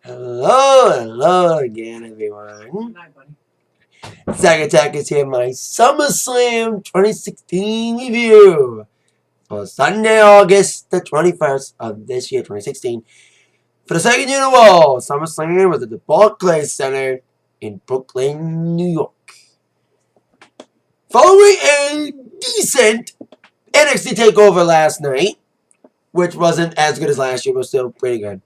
Hello again, everyone. Hi, buddy. Zack Attack is here, my SummerSlam 2016 review for Sunday, August the 21st of this year, 2016. For the second year in a row, SummerSlam was at the Barclays Center in Brooklyn, New York. Following a decent NXT takeover last night, which wasn't as good as last year, but still pretty good.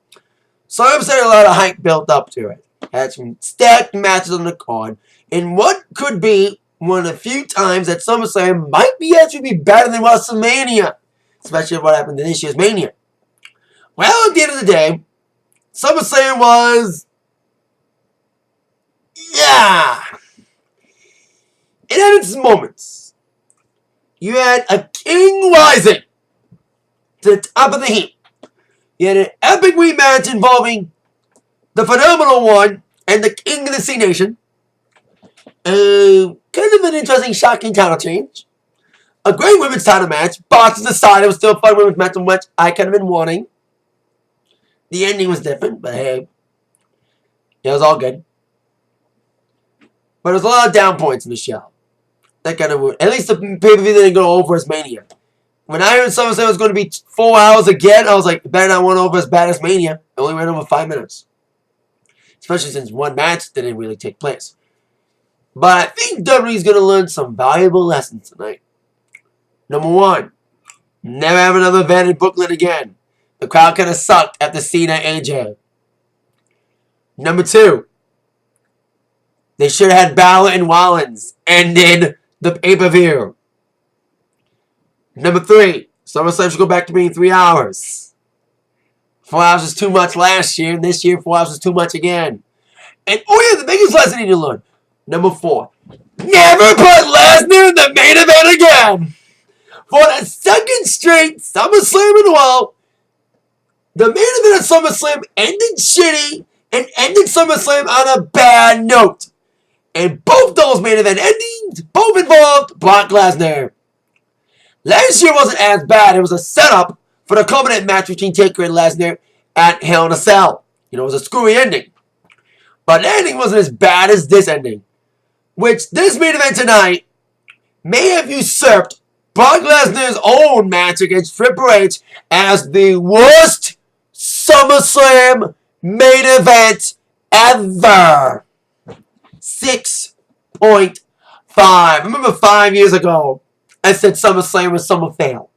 So I'm saying a lot of hype built up to it. Had some stacked matches on the card, and what could be one of the few times that SummerSlam might actually be better than WrestleMania, especially what happened to this year's Mania. Well, at the end of the day, SummerSlam was, it had its moments. You had a king rising to the top of the heap. You had an epic rematch involving the Phenomenal One and the King of the Sea Nation. Kind of an interesting, shocking title change. A great women's title match. Botches aside, it was still a fun women's match, which I could have been wanting. The ending was different, but hey, it was all good. But there's a lot of down points in the show. That kind of weird. At least the pay-per-view didn't go over as Mania. When I heard someone say it was going to be 4 hours again, I was like, it better not went over as bad as Mania. It only ran over 5 minutes. Especially since one match didn't really take place. But I think Dudley's going to learn some valuable lessons tonight. Number one, never have another event in Brooklyn again. The crowd kind of sucked after Cena AJ. Number two, they should have had Balor and Rollins ended the pay-per-view. Number three, SummerSlam should go back to being 3 hours. 4 hours was too much last year, and this year 4 hours is too much again. And oh yeah, the biggest lesson you need to learn. Number four, never put Lesnar in the main event again. For the second straight SummerSlam in a row, the main event of SummerSlam ended shitty and ended SummerSlam on a bad note. And both those main event endings, both involved Brock Lesnar. Last year wasn't as bad. It was a setup for the Covenant match between Taker and Lesnar at Hell in a Cell. You know, it was a screwy ending. But the ending wasn't as bad as this ending. Which, this main event tonight may have usurped Brock Lesnar's own match against Triple H as the worst SummerSlam main event ever. 6.5. I remember 5 years ago, I said SummerSlam was summer fail.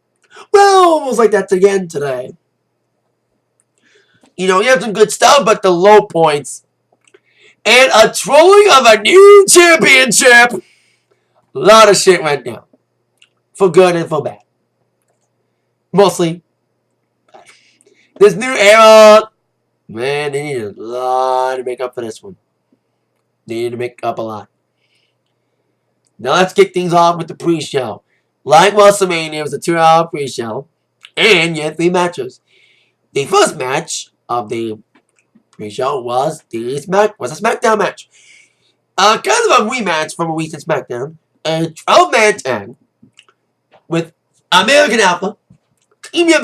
Well, almost like that again today. You know, you have some good stuff, but the low points. And a trolling of a new championship. A lot of shit went down. For good and for bad. Mostly bad. This new era, man, they need a lot to make up for this one. They need to make up a lot. Now let's kick things off with the pre-show. Like WrestleMania, it was a 2-hour pre-show, and you had 3 matches. The first match of the pre-show was a SmackDown match. Kind of a rematch from a recent SmackDown. A 12-man tag with American Alpha teaming up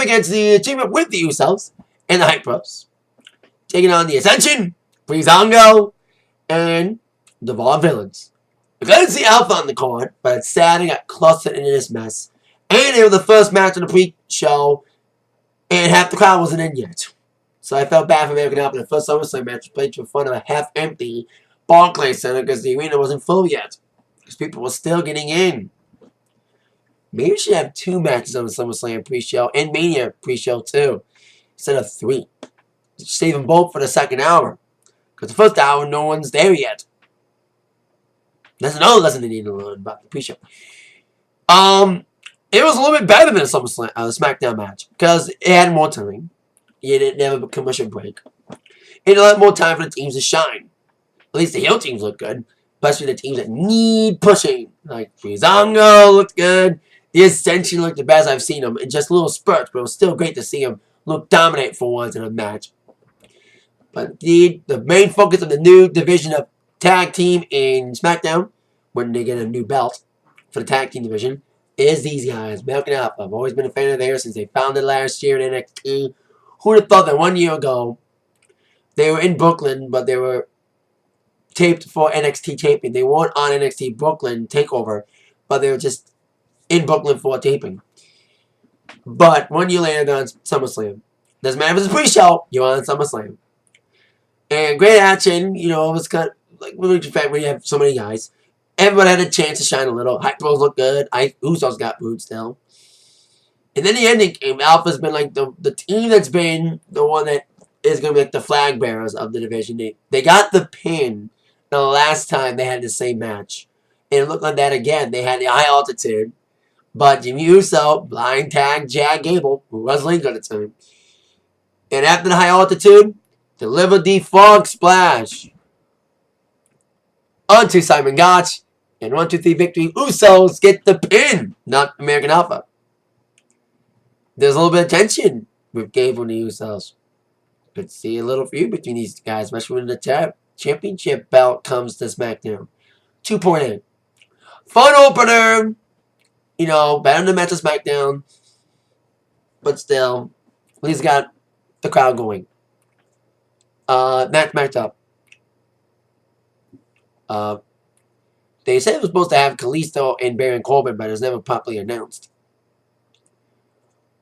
with the Usos and the Hype Bros. Taking on the Ascension, BREEZANGO, and the Vaudevillians. We couldn't see Alpha on the card, but it's sad it got clustered into this mess. And it was the first match of the pre-show, and half the crowd wasn't in yet. So I felt bad for American Alpha. The first SummerSlam match was played in front of a half-empty Barclays Center because the arena wasn't full yet. Because people were still getting in. Maybe we should have 2 matches on the SummerSlam pre-show and Mania pre-show too, instead of 3. Save them both for the second hour. Because the first hour, no one's there yet. That's another lesson they need to learn about the pre-show. It was a little bit better than the SmackDown match. Because it had more time. You didn't have a commercial break. And it had more time for the teams to shine. At least the heel teams look good. Especially the teams that need pushing. Like BREEZANGO looked good. The Ascension looked the best I've seen them. In just little spurts. But it was still great to see them look dominate for once in a match. But the main focus of the new division of tag team in SmackDown, when they get a new belt for the tag team division, is these guys, American Alpha. I've always been a fan of theirs since they founded last year in NXT. Who would have thought that 1 year ago They were in Brooklyn, but they were taped for NXT taping. They weren't on NXT Brooklyn TakeOver, but they were just in Brooklyn for taping. But 1 year later, they're on SummerSlam. Doesn't matter if it's a pre-show, you're on SummerSlam. And great action, you know, it was kind of like really fact when you have so many guys. Everyone had a chance to shine a little. Hype Bros look good. Usos got booed still. And then the ending came. Alpha's been like the team that's been the one that is going to be like the flag bearers of the division. They got the pin the last time they had the same match. And it looked like that again. They had the high altitude. But Jimmy Uso blind tagged Jag Gable, who was Lynch at the time. And after the high altitude, delivered the frog splash onto Simon Gotch. And 1, 2, 3 victory. Usos get the pin, not American Alpha. There's a little bit of tension with Gable and the Usos. Could see a little feud between these guys, especially when the championship belt comes to SmackDown. 2.8. Fun opener. You know, better than the match of SmackDown. But still, at least got the crowd going. Match matched up. They said it was supposed to have Kalisto and Baron Corbin, but it was never properly announced.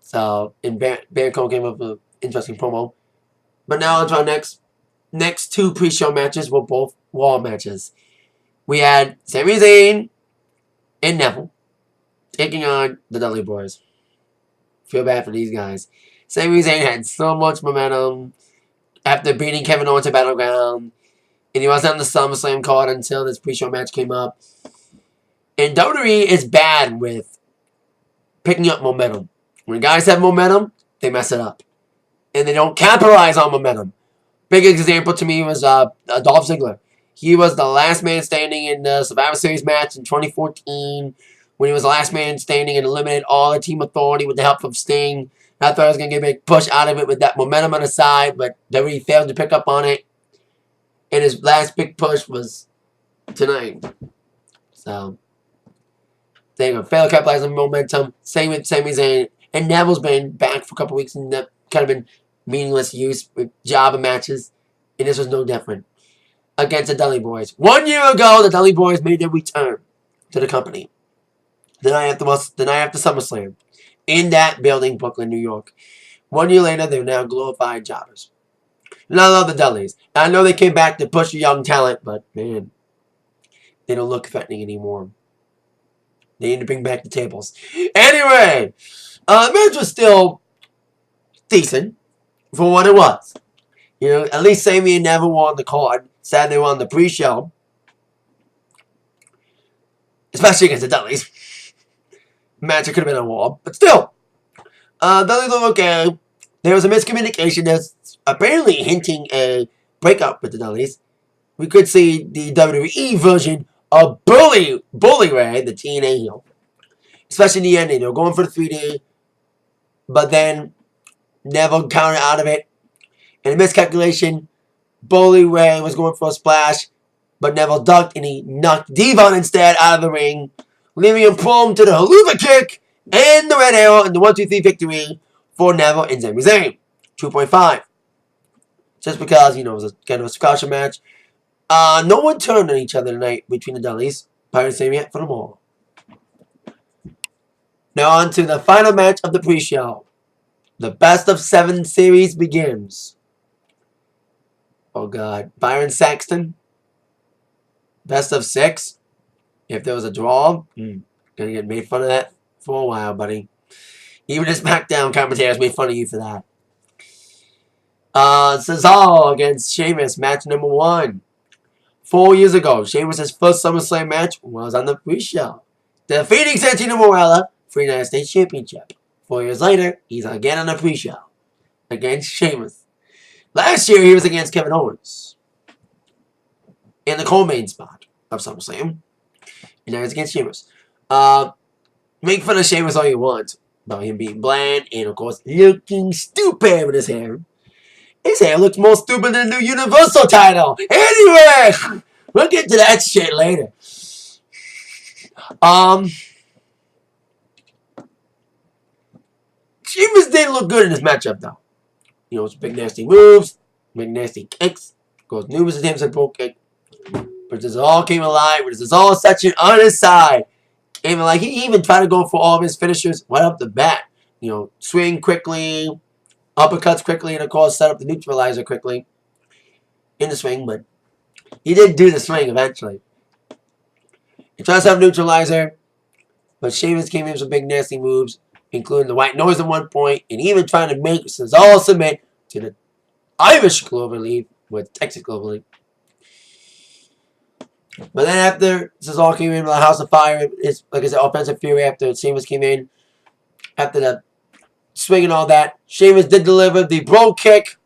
So, and Baron Corbin came up with an interesting promo. But now on to our next two pre-show matches were both wall matches. We had Sami Zayn and Neville taking on the Dudley Boys. Feel bad for these guys. Sami Zayn had so much momentum after beating Kevin Owens at Battleground. And he wasn't on the SummerSlam card until this pre-show match came up. And WWE is bad with picking up momentum. When guys have momentum, they mess it up. And they don't capitalize on momentum. Big example to me was Dolph Ziggler. He was the last man standing in the Survivor Series match in 2014 when he was the last man standing and eliminated all the Team Authority with the help of Sting. I thought I was going to get a big push out of it with that momentum on the side, but WWE failed to pick up on it. And his last big push was tonight. So, they failed to capitalize on momentum. Same with Sami Zayn. And Neville's been back for a couple weeks and that kind of been meaningless use with job and matches. And this was no different. Against the Dudley Boys. 1 year ago, the Dudley Boys made their return to the company. The night after SummerSlam. In that building, Brooklyn, New York. 1 year later, they're now glorified jobbers. And I love the Dudleys. I know they came back to push young talent, but man, they don't look threatening anymore. They need to bring back the tables. Anyway, the match was still decent for what it was. You know, at least Sami and Neville were on the card. Sad they were on the pre-show. Especially against the Dudleys. Match could have been a war, but still. Dudleys look okay. There was a miscommunication that's apparently hinting a breakup with the Dudleys. We could see the WWE version of Bully Ray, the TNA heel. Especially in the ending. They were going for the 3D. But then Neville counted out of it. And a miscalculation. Bully Ray was going for a splash. But Neville ducked and he knocked Devon instead out of the ring. Leaving him prone to the haluva kick. And the red arrow and the 1, 2, 3 victory for Neville and Sami Zayn. 2.5. Just because, you know, it was kind of a squash match. No one turned on each other tonight between the Dudleys. Pirates Sami for them all. Now on to the final match of the pre-show. The best of 7 series begins. Oh God. Byron Saxton. Best of 6. If there was a draw, gonna get made fun of that for a while, buddy. Even the SmackDown commentators made fun of you for that. Cesaro against Sheamus, match number 1. 4 years ago, Sheamus' first SummerSlam match was on the pre-show. Defeating Santino Marella for the United States Championship. 4 years later, he's again on the pre-show against Sheamus. Last year, he was against Kevin Owens in the co-main spot of SummerSlam. And now he's against Sheamus. Make fun of Sheamus all you want about him being bland and, of course, looking stupid with his hair. His hair looks more stupid than the new Universal title. Anyway, we'll get to that shit later. Sheamus didn't look good in this matchup, though. You know, some big nasty moves. Big nasty kicks. Goes numerous attempts at broke kick. But this all came alive. This is all such on his side. Came alive. He even tried to go for all of his finishers right up the bat. You know, swing quickly, uppercuts quickly, and of course set up the neutralizer quickly in the swing. But he did do the swing eventually. He tried to set up neutralizer, but Sheamus came in with some big nasty moves, including the white noise at one point, and even trying to make Cesaro submit to the Irish Clover Leaf with Texas Clover Leaf. But then after Cesaro came in with the House of Fire, it's like I said, offensive fury after Sheamus came in. After the swing and all that, Sheamus did deliver the bro kick.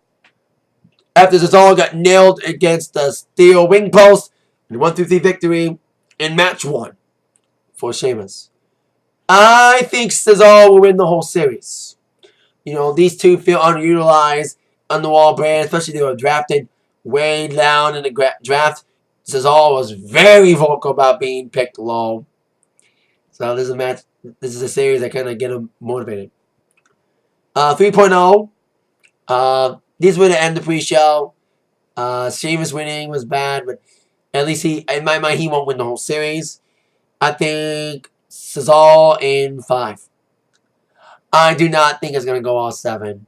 After Cesaro got nailed against the steel wing post, and 1-3 victory in match 1 for Sheamus. I think Cesaro will win the whole series. You know, these two feel underutilized on the wall brand, especially they were drafted way down in the draft. Cesaro was very vocal about being picked low. So this is a match. This is a series that kind of get him motivated. 3.0. These were the end of the pre-show. Sheamus winning was bad, but at least in my mind, he won't win the whole series. I think Cesaro in 5. I do not think it's going to go all 7.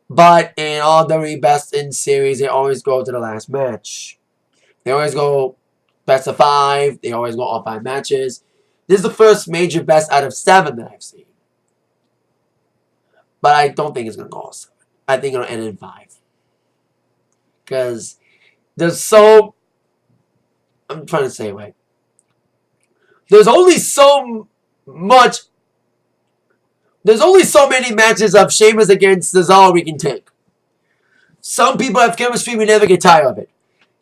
But in all the best in series, they always go to the last match. They always go best of 5. They always go all 5 matches. This is the first major best out of 7 that I've seen. But I don't think it's going to go all 7. I think it'll end in 5. Because there's so... I'm trying to say it right. There's only so much... There's only so many matches of Sheamus against Cesaro we can take. Some people have chemistry, we never get tired of it.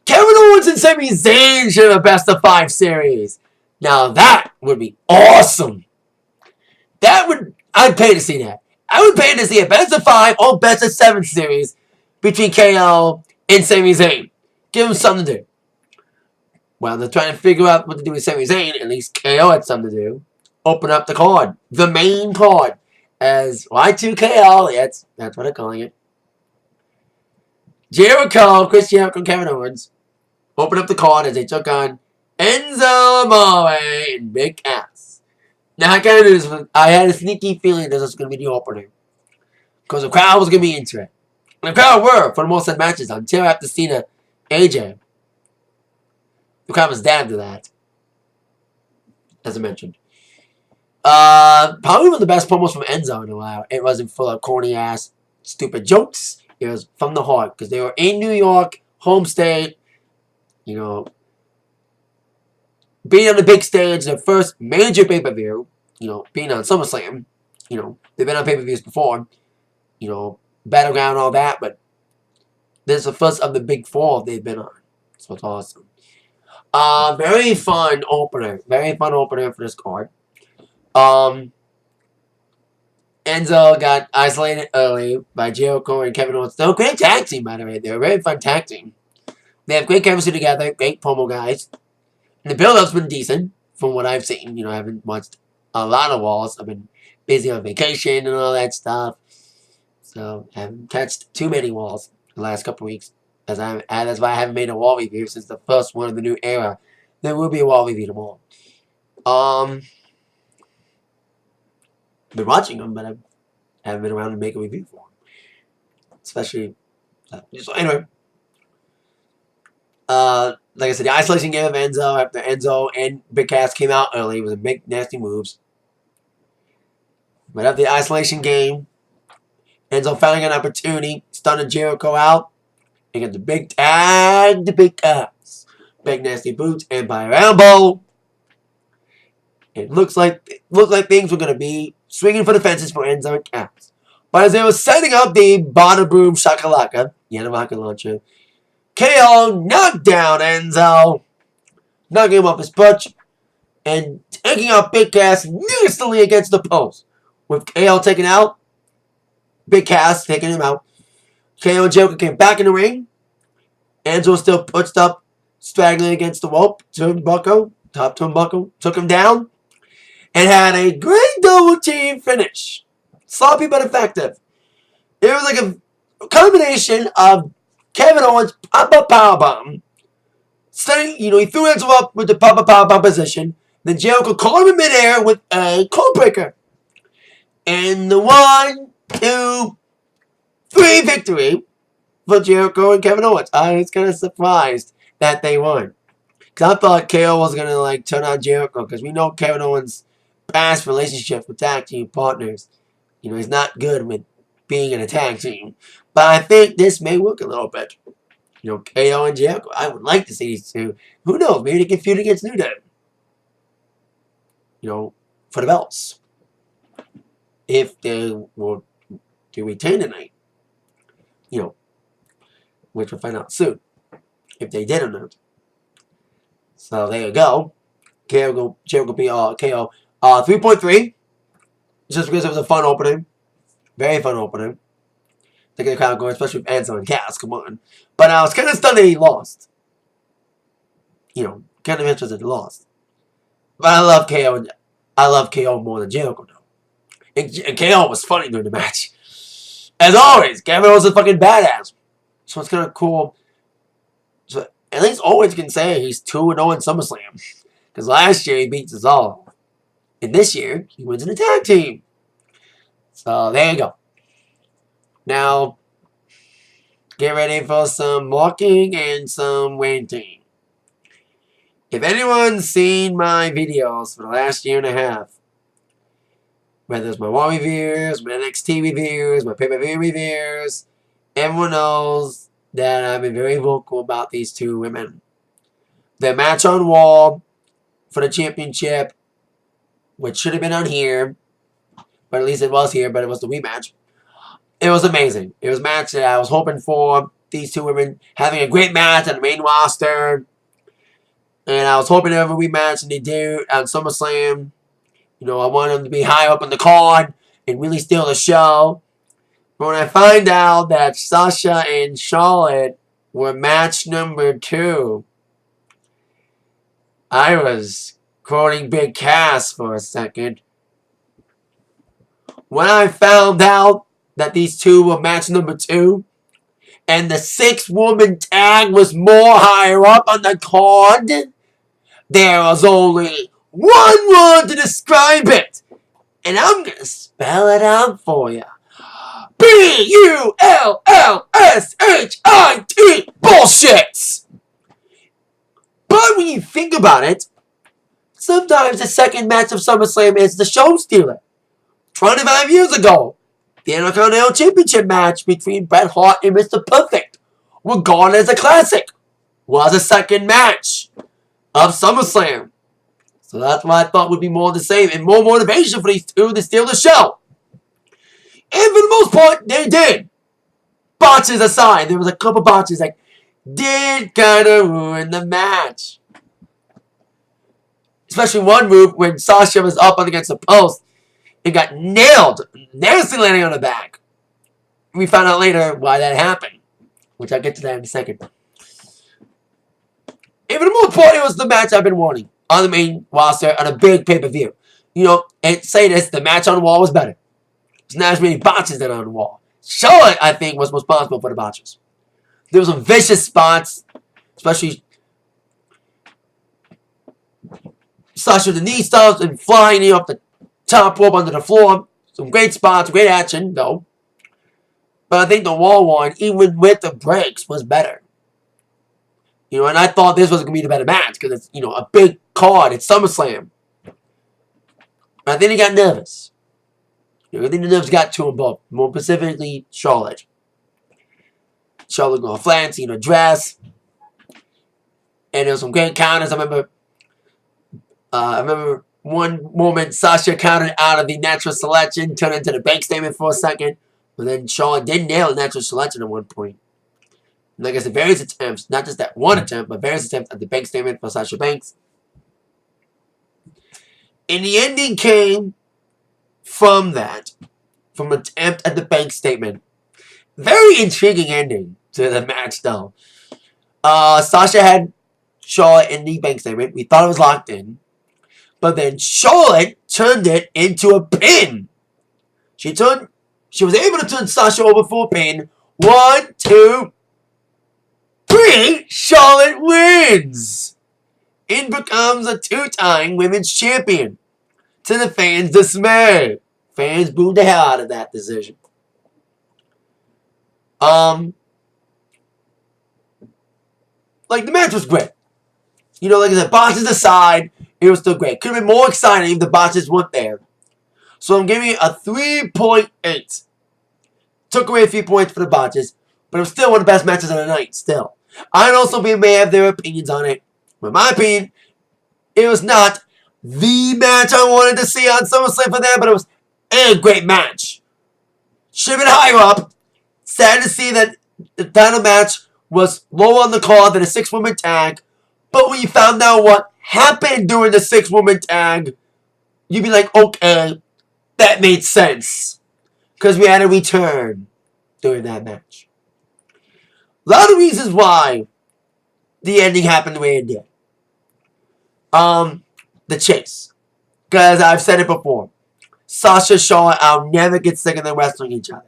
Kevin Owens and Sami Zayn should have a best of 5 series. Now that would be awesome. I'd pay to see that. I would pay to see a best of 5 or best of 7 series between KO and Sami Zayn. Give them something to do. Well, they're trying to figure out what to do with Sami Zayn. At least KO had something to do. Open up the card. The main card. As Y2KO. That's what they're calling it. Jericho, Chris Jericho, and Kevin Owens. Open up the card as they took on Enzo Amore and Big Cass. Now, I had a sneaky feeling this was going to be the opener. Because the crowd was going to be into it. And the crowd were for the most of the matches until after Cena AJ. The crowd was down to that. As I mentioned. Probably one of the best promos from Enzo in a while. It wasn't full of corny ass, stupid jokes. It was from the heart. Because they were in New York, home state. You know. Being on the big stage, their first major pay-per-view. You know, being on SummerSlam. You know, they've been on pay-per-views before. You know, Battleground and all that. But this is the first of the big 4 they've been on. So it's awesome. Very fun opener. Very fun opener for this card. Enzo got isolated early by Jericho and Kevin Owens. They're a great tag team, by the way. They're a very fun tag team. They have great chemistry together. Great promo guys. And the build-up's been decent from what I've seen. You know, I haven't watched a lot of Walls. I've been busy on vacation and all that stuff. So I haven't touched too many Walls the last couple weeks. That's why I haven't made a Wall review since the first one of the new era. There will be a Wall review tomorrow. Been watching them, but I haven't been around to make a review for them. Especially, so anyway. Like I said, the isolation game of Enzo after Enzo and Big Cass came out early with big nasty moves. But after the isolation game, Enzo finally got an opportunity, stunned Jericho out, and got the big tag to Big Cass. Big nasty boots, Empire elbow. It looks like things were gonna be swinging for the fences for Enzo and Cass. But as they were setting up the bottom broom shakalaka, the rocket launcher, KO knocked down Enzo, knocking him off his perch, and taking out Big Cass instantly against the post. With KO taken out, Big Cass taking him out. KO and Jericho came back in the ring. Enzo was still pushed up, straggling against the rope. Top turnbuckle, took him down, and had a great double team finish. Sloppy but effective. It was like a combination of Kevin Owens pop-up powerbomb. He threw Enzo up with the pop-up powerbomb position. Then Jericho caught him in midair with a codebreaker. And the 1, 2, 3 victory for Jericho and Kevin Owens. I was kind of surprised that they won. Because I thought KO was going to turn on Jericho. Because we know Kevin Owens' past relationship with tag team partners. He's not good with being in a tag team. But I think this may work a little bit. KO and Jericho. I would like to see these two. Who knows? Maybe they can feud against New Day. For the belts. If they were to retain tonight. Which we'll find out soon. If they did or not. So there you go. Jericho beat KO 3.3. Just because it was a fun opening. Very fun opening. Taking the crowd going, especially with Enzo and Cass. Come on. But I was kind of stunned that he lost. Kind of interested he lost. But I love KO. I love KO more than Jericho, though. And KO was funny during the match. As always, Kevin was a fucking badass. So it's kind of cool. So at least Owens can say he's 2-0 in SummerSlam. Because last year he beat Cesaro. And this year he wins in the tag team. So there you go. Now, get ready for some walking and some ranting. If anyone's seen my videos for the last year and a half, whether it's my Raw reviews, my NXT reviews, my pay-per-view reviews, everyone knows that I've been very vocal about these two women. Their match on Raw for the championship, which should have been on here, but at least it was here, but it was the rematch. It was amazing. It was a match that I was hoping for. These two women having a great match on the main roster. And I was hoping they have a rematch, and they did on SummerSlam. I wanted them to be high up on the card and really steal the show. But when I find out that Sasha and Charlotte were match number 2, I was quoting Big Cass for a second. When I found out that these two were match number 2, and the 6-woman tag was more higher up on the card, there was only one word to describe it. And I'm going to spell it out for you. B-U-L-L-S-H-I-T. Bullshit! But when you think about it, sometimes the second match of SummerSlam is the show stealer. 25 years ago, the Intercontinental Championship match between Bret Hart and Mr. Perfect, regarded as a classic, was a second match of SummerSlam. So that's what I thought would be more the same and more motivation for these two to steal the show. And for the most part, they did. Botches aside, there was a couple botches that did kind of ruin the match. Especially one move when Sasha was up against the post and got nailed, nasty landing on the back. We found out later why that happened, which I'll get to that in a second. And for the most part, it was the match I've been wanting on the main roster on a big pay-per-view. And say this, the match on the wall was better. There's not as many botches than on the wall. Charlotte, I think, was responsible for the botches. There were some vicious spots, especially Sasha the knee stomps and flying off the top rope onto the floor. Some great spots, great action, though. But I think the wall one, even with the breaks, was better. And I thought this was going to be the better match because it's, a big card. It's SummerSlam. I think he got nervous. I think the nerves got to him both. More specifically, Charlotte. Charlotte going flat, dress. And there was some great counters. I remember one moment Sasha countered out of the natural selection, turned into the bank statement for a second. But then Charlotte did nail the natural selection at one point. And like I said, various attempts, not just that one attempt, but various attempts at the bank statement for Sasha Banks. And the ending came from that, from an attempt at the bank statement. Very intriguing ending to the match, though. Sasha had Charlotte in the bank statement. We thought it was locked in. But then Charlotte turned it into a pin. She was able to turn Sasha over for a pin. 1, 2. Charlotte wins and becomes a 2-time women's champion. To the fans' dismay. Fans booed the hell out of that decision. Like, the match was great. You know, like I said, botches aside, it was still great. Could have been more exciting if the botches weren't there. So I'm giving it a 3.8. Took away a few points for the botches, but it was still one of the best matches of the night, still. I know some people may have their opinions on it, but in my opinion, it was not the match I wanted to see on SummerSlam for that, but it was a great match. Should have been higher up. Sad to see that the title match was lower on the card than a 6-woman tag, but when you found out what happened during the 6-woman tag, you'd be like, okay, that made sense. Because we had a return during that match. A lot of reasons why the ending happened the way it did. The chase. Because I've said it before. Sasha, Charlotte, I'll never get sick of them wrestling each other.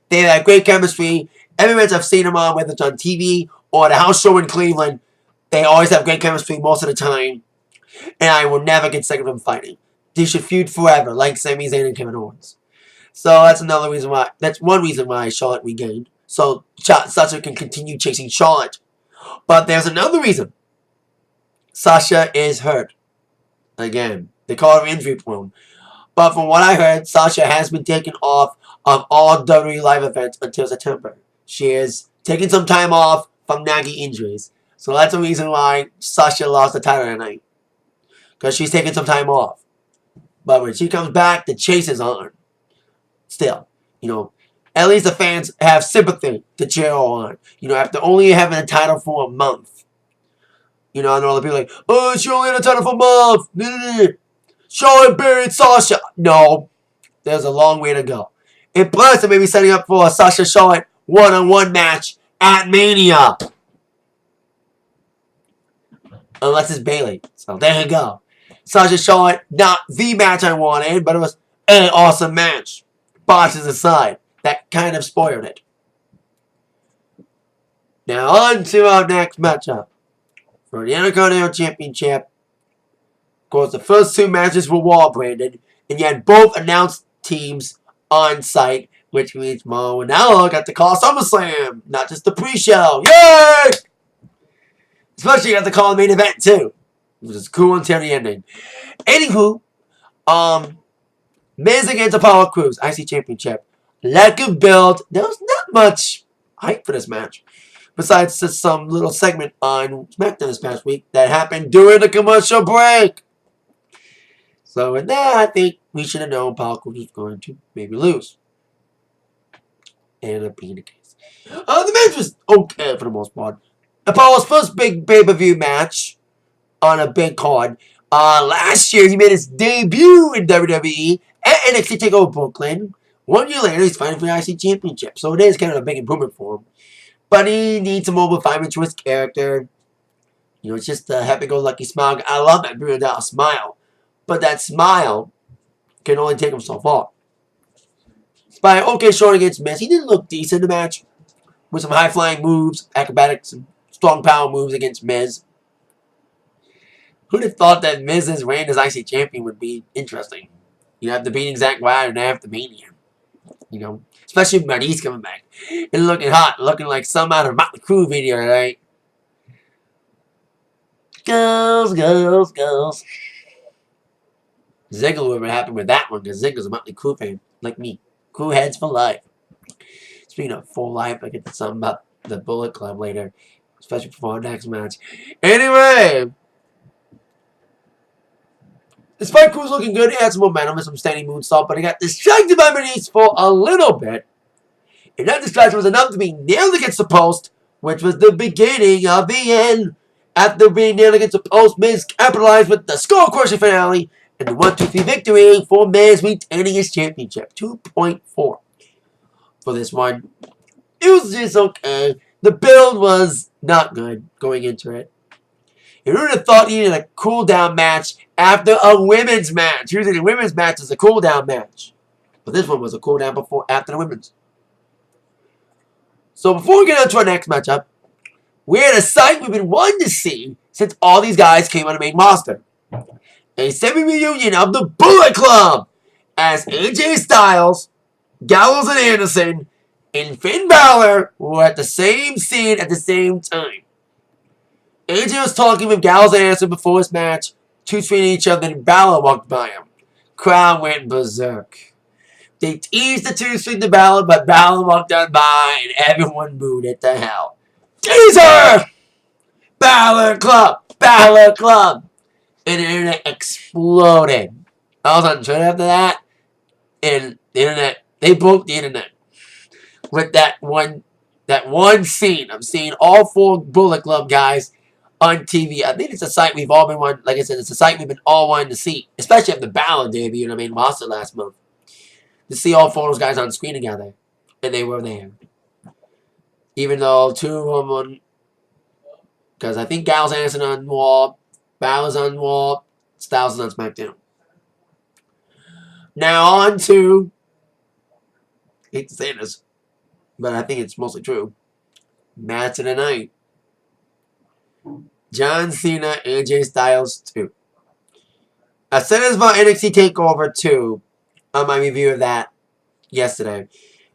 They have great chemistry. Every match I've seen them on, whether it's on TV or the house show in Cleveland, they always have great chemistry most of the time. And I will never get sick of them fighting. They should feud forever, like Sami Zayn and Kevin Owens. So that's another reason why. That's one reason why Charlotte regained. So Sasha can continue chasing Charlotte. But there's another reason. Sasha is hurt. Again, they call her injury prone. But from what I heard, Sasha has been taken off of all WWE live events until September. She is taking some time off from nagging injuries. So that's the reason why Sasha lost the title tonight. Because she's taking some time off. But when she comes back, the chase is on. Still, you know, at least the fans have sympathy to cheer on. You know, after only having a title for a month. You know, I know all the people like, oh, she only had a title for a month. Charlotte buried Sasha. No, there's a long way to go. And plus, they may be setting up for a Sasha Charlotte one-on-one match at Mania. Unless it's Bayley. So there you go. Sasha Charlotte, not the match I wanted, but it was an awesome match. Botches aside, that kind of spoiled it. Now on to our next matchup. For the Intercontinental Championship. Of course, the first two matches were wall branded, and yet both announced teams on site, which means Mo and Ella got to call SummerSlam, not just the pre-show. Yay! Especially got to call the main event too, which is cool until the ending. Anywho, Miz against Apollo Crews, IC Championship. Lack of build. There was not much hype for this match. Besides just some little segment on SmackDown this past week that happened during the commercial break. So with that, I think we should have known Apollo Crews was going to maybe lose. And it being the case. The match was okay for the most part. Apollo's first big pay-per-view match on a big card. Last year, he made his debut in WWE at NXT TakeOver Brooklyn. 1 year later, he's fighting for the IC Championship. So it is kind of a big improvement for him. But he needs some more refinement to his character. You know, it's just a happy-go-lucky smile. I love that $1 million smile. But that smile can only take him so far. Despite okay short against Miz, he did look decent in the match. With some high-flying moves, acrobatics, and strong power moves against Miz. Who'd have thought that Miz's reign as IC champion would be interesting? You have the beating Zack Ryder and after Mania. You know, especially when he's coming back. And looking hot, looking like some out of Motley Crue video, right? Girls, girls, girls. Ziggler would have been happy with that one because Ziggler's a Motley Crue fan, like me. Crue heads for life. Speaking of full life, I get to something about the Bullet Club later, especially before our next match. Anyway, despite Cruz looking good, he had some momentum and some standing moonsault, but he got distracted by Bernice for a little bit. And that distraction was enough to be nailed against the post, which was the beginning of the end. After being nailed against the post, Miz capitalized with the skull-crushing finale and the 1-2-3 victory for Miz retaining his championship. 2.4 for this one. It was just okay. The build was not good going into it. You would have thought he needed a cool-down match after a women's match. Usually the women's match is a cool-down match. But this one was a cool-down after the women's. So before we get into our next matchup, We had a sight we've been wanting to see since all these guys came on the main roster. A semi-reunion of the Bullet Club as AJ Styles, Gallows and Anderson, and Finn Balor were at the same scene at the same time. AJ was talking with Gallows and Anderson before his match, two-tweeting each other, and Balor walked by him. Crowd went berserk. They teased the two-tweet to Balor, but Balor walked on by, and everyone booed it to hell. Teaser! Balor Club! Balor Club! And the internet exploded. I was on Twitter after that, and the internet, they broke the internet with that one scene. I'm seeing all 4 Bullet Club guys on TV. I think it's a sight we've all been wanting. Like I said, it's a sight we've been all wanting to see, especially after Balor debuted in the main roster last month. To see all 4 of those guys on screen together, and they were there. Even though 2 of them, because I think Gallows Anderson on Raw, Balor's on Raw, Styles is on SmackDown. Now on to, I hate to say this, but I think it's mostly true. Match of the night. John Cena, AJ Styles 2. I said this about NXT TakeOver 2 on my review of that yesterday.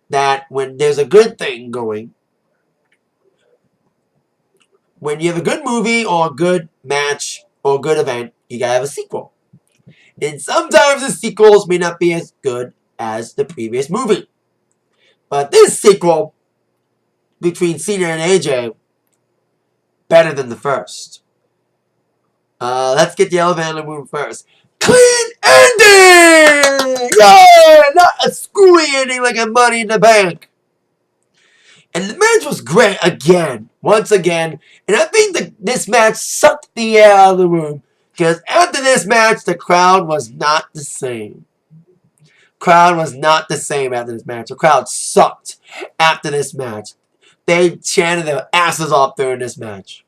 That when there's a good thing going, when you have a good movie or a good match or a good event, you gotta have a sequel. And sometimes the sequels may not be as good as the previous movie. But this sequel between Cena and AJ, better than the first. Let's get the elevator in the room first. Clean ending! Yeah! Not a screwy ending like a Money in the Bank. And the match was great again. Once again. And I think that this match sucked the air out of the room. Because after this match, the crowd was not the same. Crowd was not the same after this match. The crowd sucked after this match. They chanted their asses off during this match.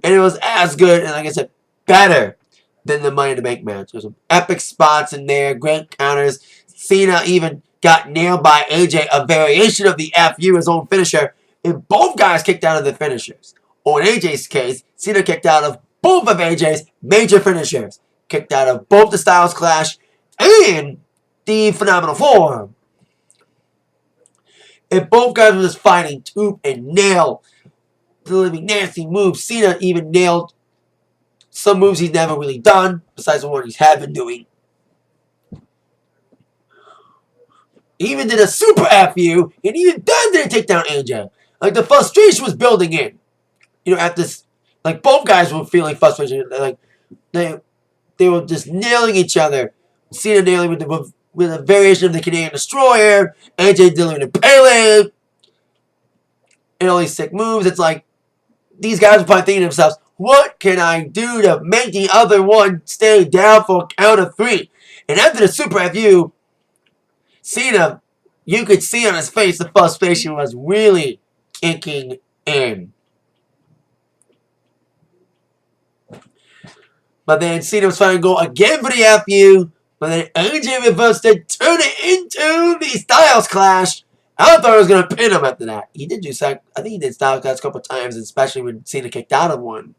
And it was as good, and like I said, better than the Money in the Bank match. There's some epic spots in there, great counters. Cena even got nailed by AJ, a variation of the FU, his own finisher. And both guys kicked out of the finishers. Or in AJ's case, Cena kicked out of both of AJ's major finishers. Kicked out of both the Styles Clash and the Phenomenal Four. And both guys were just fighting tooth and nail, delivering nasty moves. Cena even nailed some moves he's never really done, besides the one he's had been doing. He even did a super FU, and even then didn't take down AJ. Like, the frustration was building in. You know, at this, like, both guys were feeling frustration. Like, they were just nailing each other. Cena nailing with a variation of the Canadian Destroyer, AJ dealing with Pele, and all these sick moves. It's like, these guys are probably thinking to themselves, what can I do to make the other one stay down for a count of 3? And after the Super FU, Cena, you could see on his face the frustration was really kicking in. But then Cena was trying to go again for the FU, but then AJ reversed it, turned it into the Styles Clash. I thought he was going to pin him after that. He did I think he did Styles Clash a couple times, especially when Cena kicked out of one.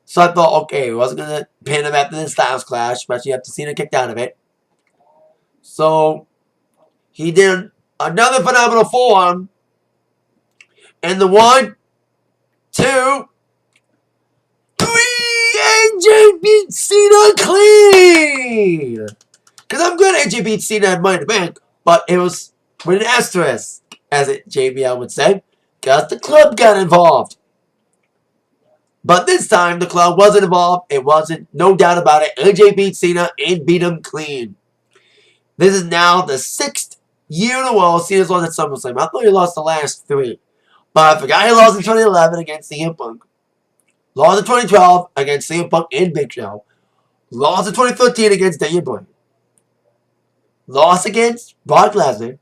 So I thought, okay, he wasn't going to pin him after the Styles Clash, especially after Cena kicked out of it. So he did another Phenomenal Forearm. And the 1, 2, 3, AJ beat Cena clean. Because I'm good AJ beat Cena at Money in the Bank, but it was with an asterisk, as JBL would say, because the club got involved. But this time, the club wasn't involved. It wasn't, no doubt about it. AJ beat Cena and beat him clean. This is now the 6th year in a row Cena's lost at SummerSlam. I thought he lost the last 3. But I forgot he lost in 2011 against CM Punk. Lost in 2012 against CM Punk and Big Show. Lost in 2013 against Daniel Bryan. Lost against Brock Lesnar.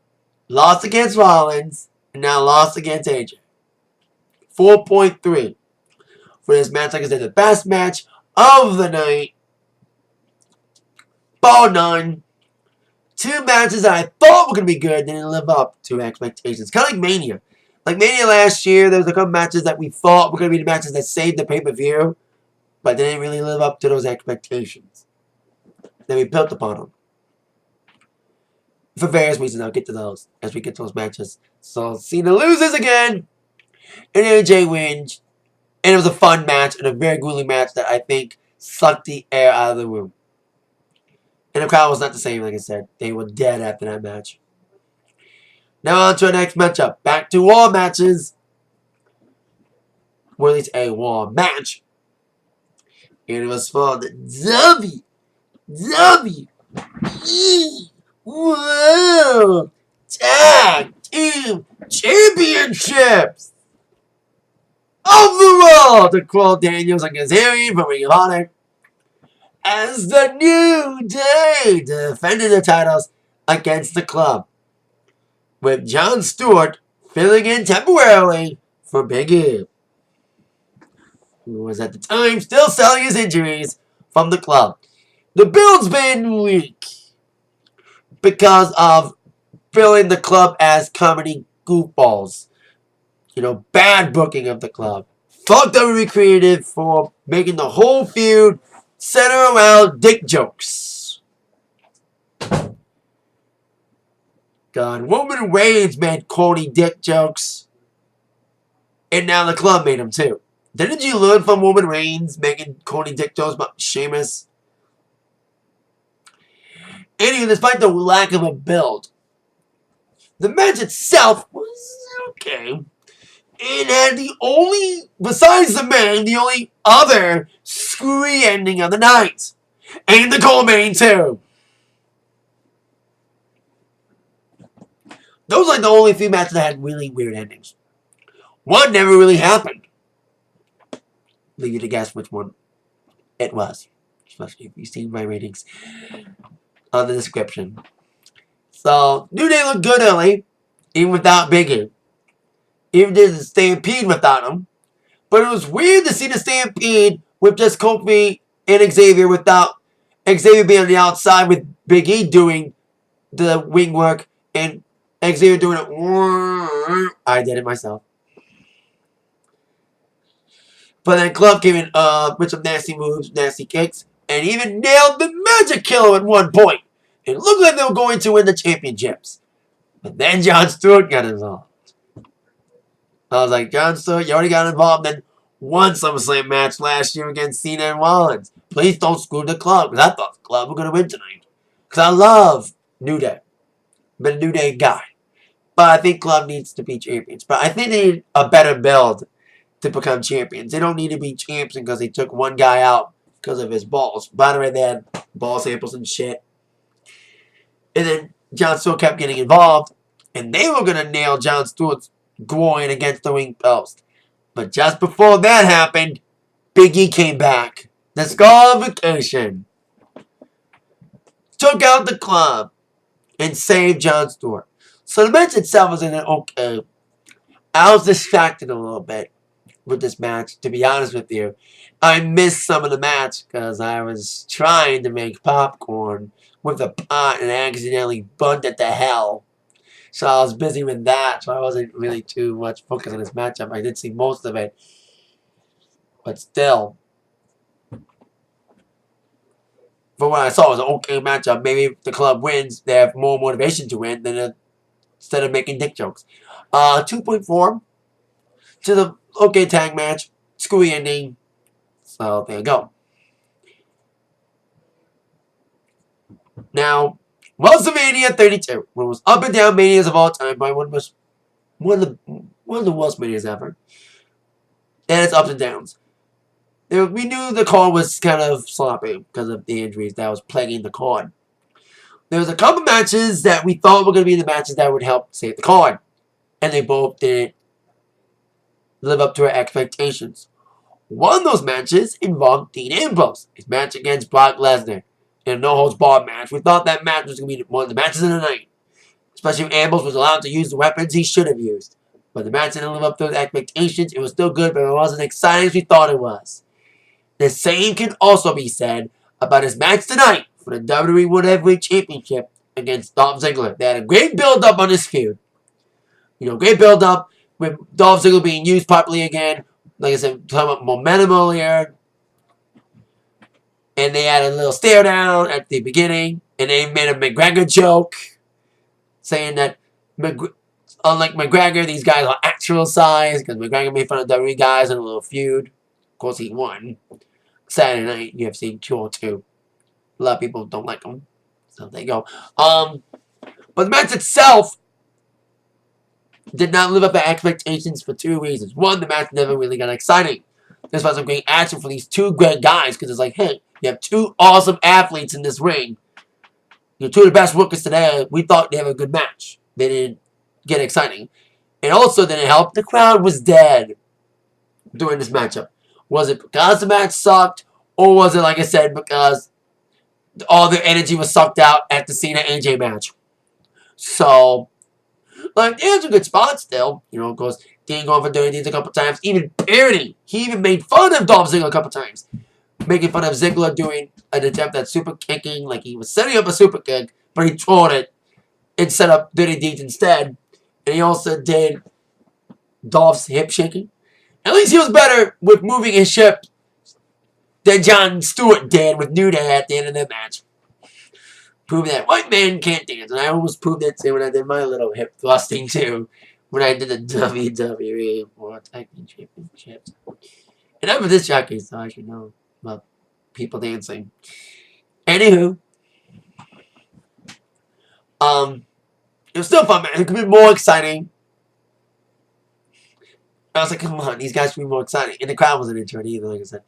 Lost against Rollins. And now lost against AJ. 4.3 for this match. Like I said, the best match of the night. Bar none. 2 matches that I thought were going to be good didn't live up to expectations. Kind of like Mania. Like Mania last year, there was a couple matches that we thought were going to be the matches that saved the pay-per-view, but they didn't really live up to those expectations. Then we built upon them. For various reasons, I'll get to those as we get to those matches. So Cena loses again, and AJ wins. And it was a fun match and a very grueling match that I think sucked the air out of the room. And the crowd was not the same, like I said. They were dead after that match. Now on to our next matchup. Back to war matches. Or at least a war match. And it was for the WWE World Tag Team Championships of the world, to quote Daniels and Kazarian from Ring of Honor, as the New Day defended the titles against the club, with Jon Stewart filling in temporarily for Big E, who was at the time still selling his injuries from the club. The build's been weak because of filling the club as comedy goofballs. You know, bad booking of the club. Fuck WWE Creative for making the whole feud center around dick jokes. God, Roman Reigns made corny dick jokes. And now the club made them too. Didn't you learn from Roman Reigns making corny dick jokes about Sheamus? Anyway, despite the lack of a build, the match itself was okay. It had the only, besides the main, the only other screwy ending of the night. And the co-main too. Those are like the only few matches that had really weird endings. One never really happened. Leave you to guess which one it was. Especially if you've seen my ratings on the description. So, New Day looked good early, even without Big E. Even did the Stampede without him. But it was weird to see the Stampede with just Kofi and Xavier without Xavier being on the outside with Big E doing the wing work and Xavier doing it. I did it myself. But then Club came in with some nasty moves, nasty kicks, and even nailed the Magic Killer at one point. It looked like they were going to win the championships. But then Jon Stewart got involved. I was like, Jon Stewart, you already got involved in one SummerSlam match last year against Cena and Rollins. Please don't screw the club, because I thought the club were going to win tonight. Because I love New Day. Been a New Day guy. But I think club needs to be champions. But I think they need a better build to become champions. They don't need to be champions because they took one guy out because of his balls. By the way, they had ball samples and shit. And then Jon Stewart kept getting involved. And they were going to nail Jon Stewart's groin against the ring post. But just before that happened, Big E came back. Disqualification. Took out the club. And saved Jon Stewart. So the match itself was in an okay. I was distracted a little bit with this match, to be honest with you. I missed some of the match because I was trying to make popcorn with a pot and accidentally burnt it to hell. So I was busy with that, so I wasn't really too much focused on this matchup. I did see most of it. But still, for what I saw, it was an okay matchup. Maybe if the club wins, they have more motivation to win than instead of making dick jokes. 2.4 to the okay tag match. Screwy ending. So there you go. Now, WrestleMania 32. One of the most up and down manias of all time. By one of the worst manias ever. And it's ups and downs. We knew the card was kind of sloppy because of the injuries that was plaguing the card. There was a couple matches that we thought were going to be the matches that would help save the card. And they both didn't live up to our expectations. One of those matches involved Dean Ambrose. His match against Brock Lesnar. In a no-holds-barred match. We thought that match was going to be one of the matches of the night. Especially if Ambrose was allowed to use the weapons he should have used. But the match didn't live up to the expectations. It was still good, but it wasn't exciting as we thought it was. The same can also be said about his match tonight for the WWE World Heavyweight Championship against Dolph Ziggler. They had a great build-up on this feud. You know, great build-up. with Dolph Ziggler being used properly again. Like I said, talking about momentum earlier. And they had a little stare down at the beginning. And they made a McGregor joke. Saying that, unlike McGregor, these guys are actual size. Because McGregor made fun of WWE guys in a little feud. Of course, he won. Saturday night, UFC 202. A lot of people don't like him. So there you go. But the match itself did not live up to expectations for two reasons. One, the match never really got exciting. This was some great action for these two great guys. Because it's like, hey, you have two awesome athletes in this ring. You're two of the best workers today. We thought they have a good match. They didn't get exciting. And also didn't help. The crowd was dead during this matchup. Was it because the match sucked? Or was it, like I said, because all their energy was sucked out at the Cena AJ match? So, like, there's a good spot still. You know, of course, Dean going for dirty deeds a couple times. Even Parody, he even made fun of Dolph Ziggler a couple times. Making fun of Ziggler doing an attempt at super kicking. Like, he was setting up a super kick, but he tore it and set up dirty deeds instead. And he also did Dolph's hip shaking. At least he was better with moving his hip than Jon Stewart did with New Day at the end of the match. Proving that white man can't dance. And I almost proved it too when I did my little hip thrusting too. When I did the WWE World Tag Team Championships. And I'm with this jockey, so I should know about people dancing. Anywho. It was still fun, man. It could be more exciting. I was like, come on, these guys should be more exciting. And the crowd wasn't into it either, like I said.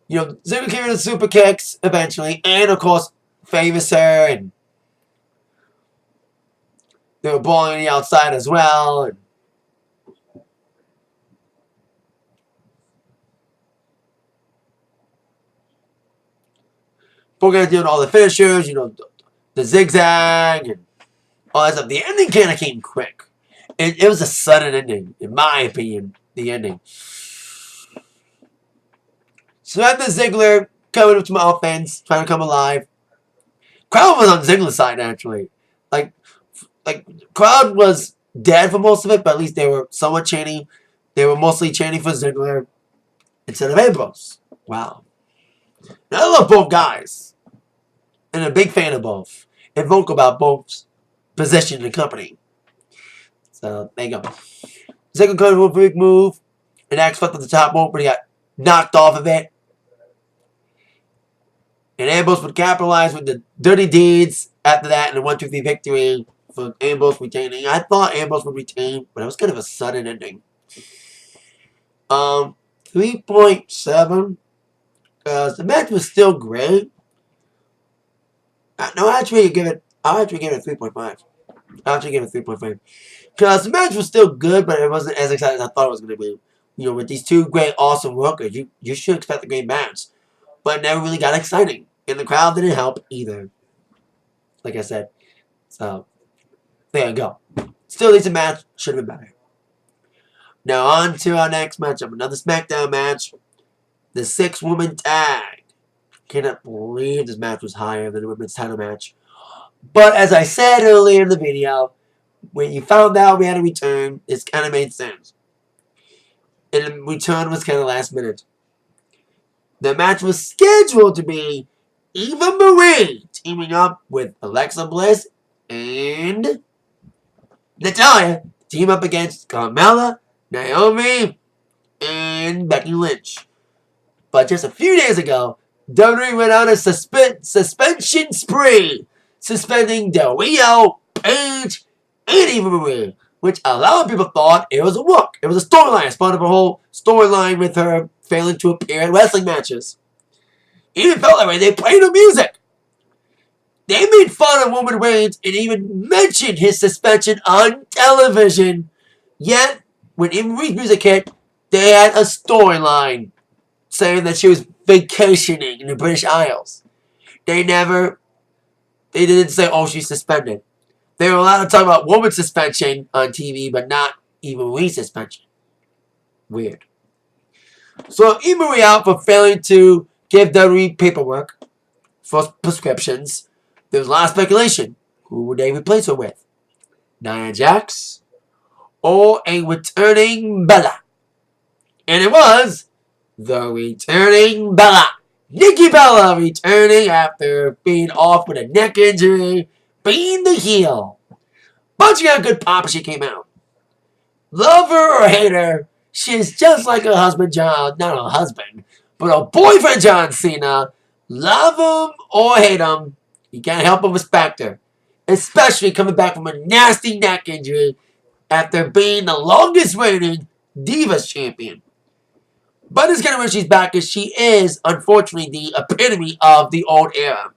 You know, Ziggler came in the super kicks eventually. And, of course, famous her. And they were balling on the outside as well. And we're going to do all the finishers, you know, the zigzag and all that stuff. The ending kind of came quick. It was a sudden ending, in my opinion, the ending. So after Ziggler coming up to my offense, trying to come alive. Crowd was on Ziggler's side, actually. Like, crowd was dead for most of it, but at least they were somewhat chanting. They were mostly chanting for Ziggler instead of Ambrose. Wow. Now, I love both guys. And a big fan of both. And vocal about both position in the company. So, there you go. Ziggler comes with a big move. An axe flip at the top rope, but he got knocked off of it. And Ambrose would capitalize with the dirty deeds after that. And a 1-2-3 victory for Ambrose retaining. I thought Ambrose would retain, but it was kind of a sudden ending. 3.7. Because the match was still great. No, I'll actually give it a 3.5. I'll actually give it a 3.5. Because the match was still good, but it wasn't as exciting as I thought it was going to be. You know, with these two great, awesome workers, you should expect a great match. But it never really got exciting. And the crowd didn't help either. Like I said. So, there you go. Still, decent match. Should have been better. Now, on to our next matchup. Another SmackDown match. The 6-woman tag. Cannot believe this match was higher than the women's title match. But as I said earlier in the video, when you found out we had a return, it kind of made sense. And the return was kind of last minute. The match was scheduled to be Eva Marie teaming up with Alexa Bliss and Natalya. Team up against Carmella, Naomi, and Becky Lynch. But just a few days ago, WWE went on a suspension spree, suspending Del Rio, Paige, and Eva Marie, which a lot of people thought it was a work. It was a storyline. It's part of a whole storyline with her failing to appear in wrestling matches. It even felt that way. They played her music. They made fun of Roman Reigns and even mentioned his suspension on television. Yet, when Eva Marie's music hit, they had a storyline saying that she was vacationing in the British Isles. They didn't say, oh, she's suspended. They were allowed to talk about woman suspension on TV, but not Eva Marie suspension. Weird. So, Eva Marie out for failing to give WWE paperwork for prescriptions. There was a lot of speculation. Who would they replace her with? Nia Jax? or a returning Bella. And it was the returning Bella. Nikki Bella returning after being off with a neck injury, being the heel. But she got a good pop as she came out. Love her or hate her, she's just like her husband John, not her husband, but her boyfriend John Cena. Love him or hate him, you can't help but respect her. Especially coming back from a nasty neck injury after being the longest reigning Divas champion. But it's kind of when she's back as she is, unfortunately, the epitome of the old era.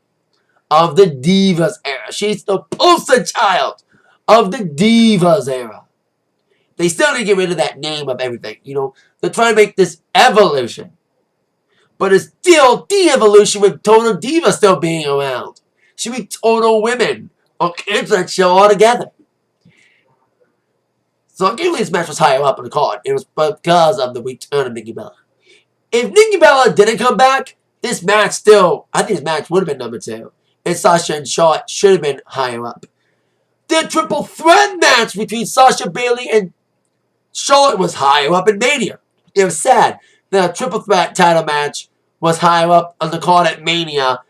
Of the Divas era. She's the poster child of the Divas era. They still need to get rid of that name of everything. You know, they're trying to make this evolution. But it's still de-evolution with Total Diva still being around. Should be Total Women. Or cancel that show altogether. So I can't believe this match was higher up on the card. It was because of the return of Nikki Bella. If Nikki Bella didn't come back, this match still, I think this match would have been number 2. And Sasha and Charlotte should have been higher up. The triple threat match between Sasha, Bayley, and Charlotte was higher up in Mania. It was sad. The triple threat title match was higher up on the card at Mania.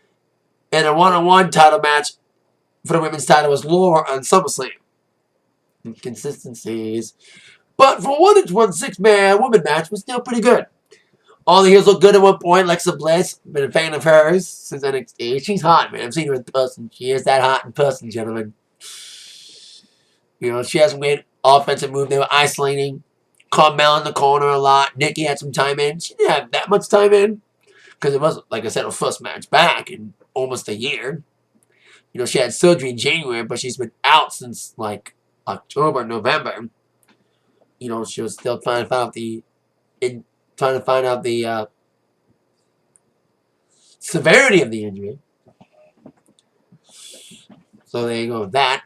And a one-on-one title match for the women's title was lower on SummerSlam. Inconsistencies. But for one 6-man women match was still pretty good. All the heels look good at one point. Alexa Bliss, been a fan of hers since NXT. She's hot, man. I've seen her in person. She is that hot in person, gentlemen. You know, she has some great offensive move. They were isolating Carmella in the corner a lot. Nikki had some time in. She didn't have that much time in because it was, like I said, her first match back in almost a year. You know, she had surgery in January, but she's been out since, like, October, November. You know, she was still trying to find out the severity of the injury. So there you go with that.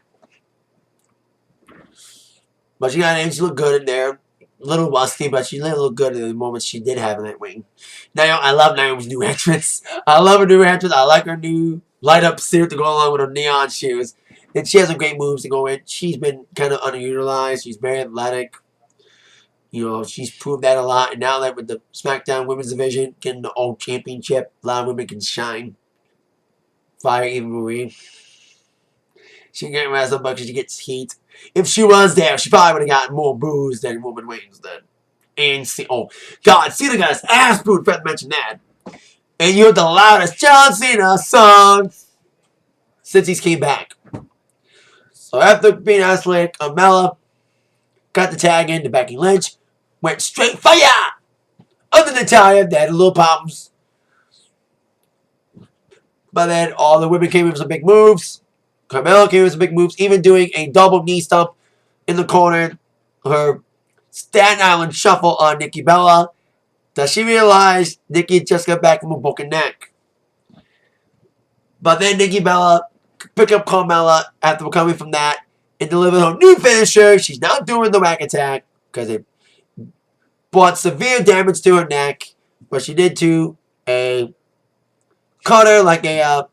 But she got in. She looked good in there. A little rusty, but she looked good in the moments she did have in that ring. Now, I love Naomi's new entrance. I love her new entrance. I like her new light-up suit to go along with her neon shoes. And she has some great moves to go in. She's been kind of underutilized. She's very athletic. You know, she's proved that a lot. And now that with the SmackDown Women's Division getting the old championship, a lot of women can shine. Fire even Marie. She can get wrestled because she gets heat. If she was there, she probably would have gotten more boos than Roman Reigns did. And oh, God, Cena got his ass booed. Fred mentioned that. And you heard the loudest John Cena song since he's came back. So after being isolated, Carmella got the tag in to Becky Lynch. Went straight fire under Natalya. They had little problems. But then all the women came in with some big moves. Carmella came in with some big moves. Even doing a double knee stomp in the corner. Her Staten Island shuffle on Nikki Bella. Does she realize Nikki just got back from a broken neck? But then Nikki Bella picked up Carmella after recovering from that and delivered her new finisher. She's not doing the rack attack because it brought severe damage to her neck. But she did to a cutter like a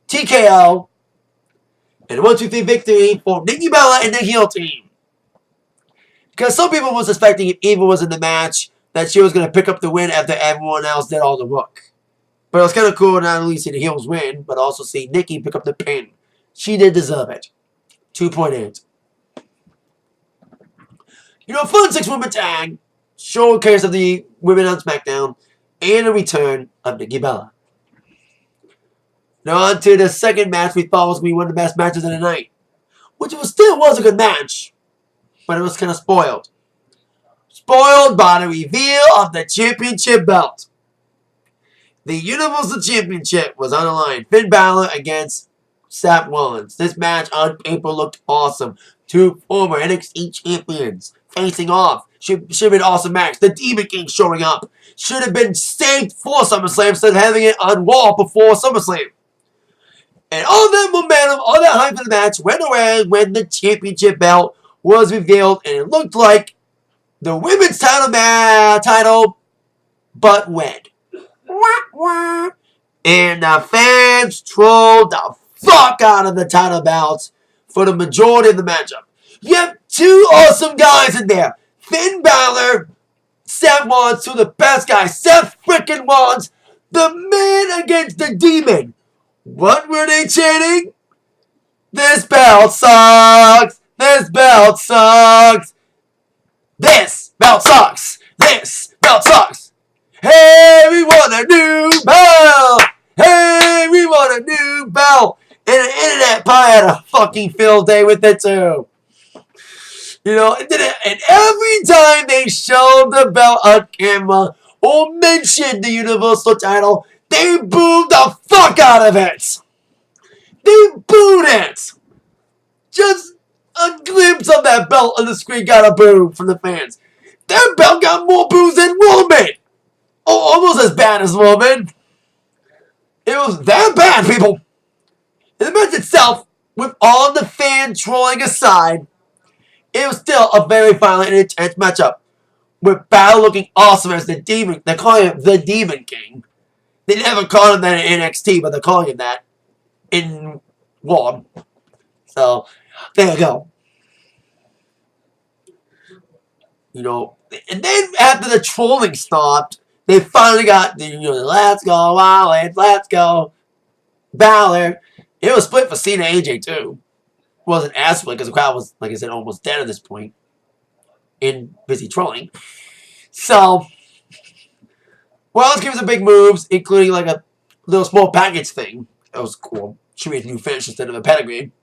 TKO. And a 1-2-3 victory for Nikki Bella and the heel team. Because some people were suspecting if Eva was in the match that she was going to pick up the win after everyone else did all the work. But it was kind of cool not only see the heels win, but also see Nikki pick up the pin. She did deserve it. 2.8. You know, fun 6-woman tag. Showcase of the women on SmackDown. And a return of Nikki Bella. Now on to the second match we thought was going to be one of the best matches of the night. Which still was a good match. But it was kind of spoiled. Spoiled by the reveal of the championship belt. The Universal Championship was on the line. Finn Balor against Seth Rollins. This match on paper looked awesome. 2 former NXT champions facing off. Should have been an awesome match. The Demon King showing up. Should have been saved for SummerSlam instead of having it on Raw before SummerSlam. And all that momentum, all that hype for the match went away when the championship belt was revealed. And it looked like the women's title, but red. And the fans trolled the fuck out of the title belts for the majority of the matchup. You have two awesome guys in there. Finn Balor, Seth Rollins, two of the best guys. Seth freaking Rollins, the man against the demon. What were they chanting? This belt sucks. This belt sucks. This belt sucks. This belt sucks. Hey, we want a new belt. Hey, we want a new belt. And the internet probably had a fucking field day with it too. You know, and every time they showed the belt on camera or mentioned the Universal title, they booed the fuck out of it. They booed it. Just a glimpse of that belt on the screen got a boo from the fans. That belt got more boos than Roman. Oh, almost as bad as Roman. It was that bad, people. In the match itself, with all the fan trolling aside, it was still a very violent and intense matchup. With Balor looking awesome as the Demon. They're calling him the Demon King. They never called him that in NXT, but they're calling him that in Raw. So, there you go. You know, and then after the trolling stopped, they finally got the, let's go, Rollins, let's go, Balor. It was split for Cena and AJ too. It wasn't as split because the crowd was, like I said, almost dead at this point. In busy trolling. So, Rollins gave us some big moves, including like a little small package thing. That was cool. She made a new finish instead of a pedigree.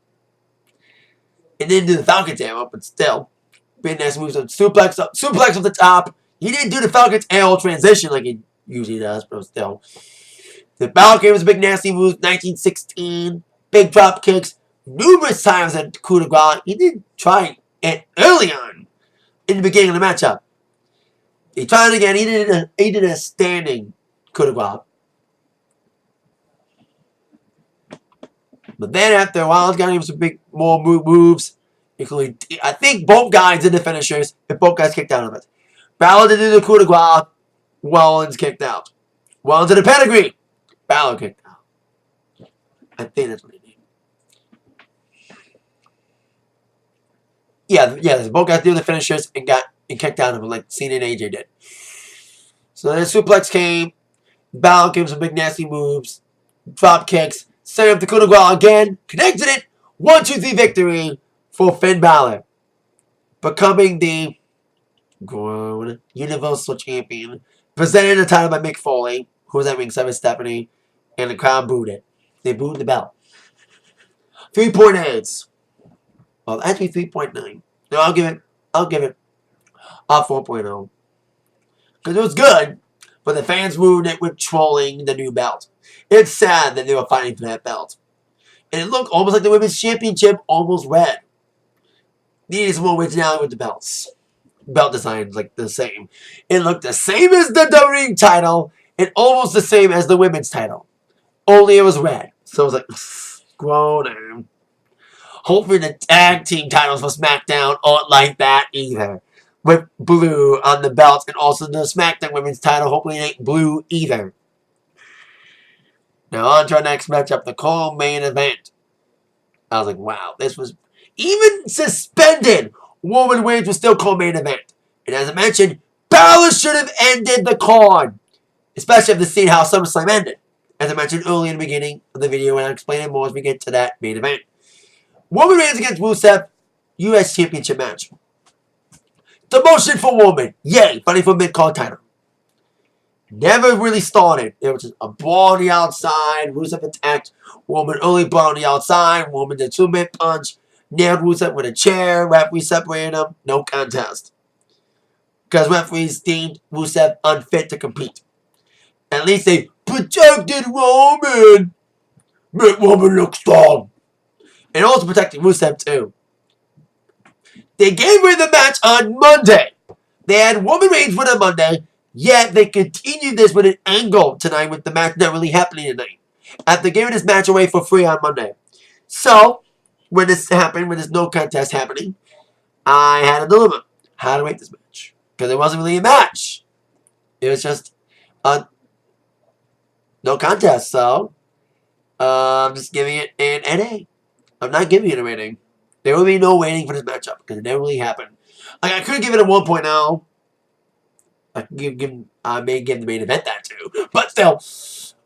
And then do the Falcon's arrow, but still. Big nice moves on suplex up the top. He didn't do the Falcon's arrow transition like he usually does, but still. The Balor gave us big nasty moves, 1916, big drop kicks, numerous times at coup de grace. He did try it early on in the beginning of the matchup. He tried it again. He did a standing coup de grace. But then after a while, he's got him some big more moves, including I think both guys did the finishers, and both guys kicked out of it. Balor did the coup de grace. Rollins kicked out. Rollins did a pedigree. Balor kicked out. I think that's what he did. Yeah. Both guys did the finishers and kicked out of it like Cena and AJ did. So then the suplex came. Balor gave some big nasty moves, drop kicks. Set up the coup de grace again. Connected it. 1-2-3 victory for Finn Balor. Becoming the grown Universal Champion. Presented the title by Mick Foley, who was at ringside with Stephanie, and the crowd booed it. They booed the belt. 3.8. Well, actually 3.9. No, I'll give it a 4.0. Because it was good, but the fans ruined it with trolling the new belt. It's sad that they were fighting for that belt. And it looked almost like the Women's Championship almost red. Needed some more originality with the belts. Belt design like the same. It looked the same as the WWE title and almost the same as the women's title. Only it was red. So it was like, grown. Hopefully the tag team titles for SmackDown aren't like that either. With blue on the belts and also the SmackDown women's title. Hopefully it ain't blue either. Now on to our next matchup, the co-main event. I was like, wow, this was even suspended. Roman Reigns was still co-main event. And as I mentioned, Balor should have ended the card. Especially after seeing how SummerSlam ended. As I mentioned earlier in the beginning of the video, and I'll explain it more as we get to that main event. Roman Reigns against Rusev, U.S. Championship match. Demotion for Roman. Yay, fighting for mid-card title. Never really started. It was just a brawl on the outside. Rusev attacked Roman early, brawl on the outside. Roman did a 2-minute punch. Nailed Rusev with a chair. Referee separated him. No contest. Because referees deemed Rusev unfit to compete. At least they protected Roman. Make Roman look strong. And also protecting Rusev too. They gave away the match on Monday. They had Roman Reigns win on Monday. Yet they continued this with an angle tonight with the match not really happening tonight. After giving this match away for free on Monday. So, when this happened, when there's no contest happening, I had a dilemma. How to rate this match? Because it wasn't really a match. It was just a no contest. So, I'm just giving it an NA. I'm not giving it a rating. There will be no waiting for this matchup because it never really happened. Like, I could give it a 1.0. I may give the main event that too, but still,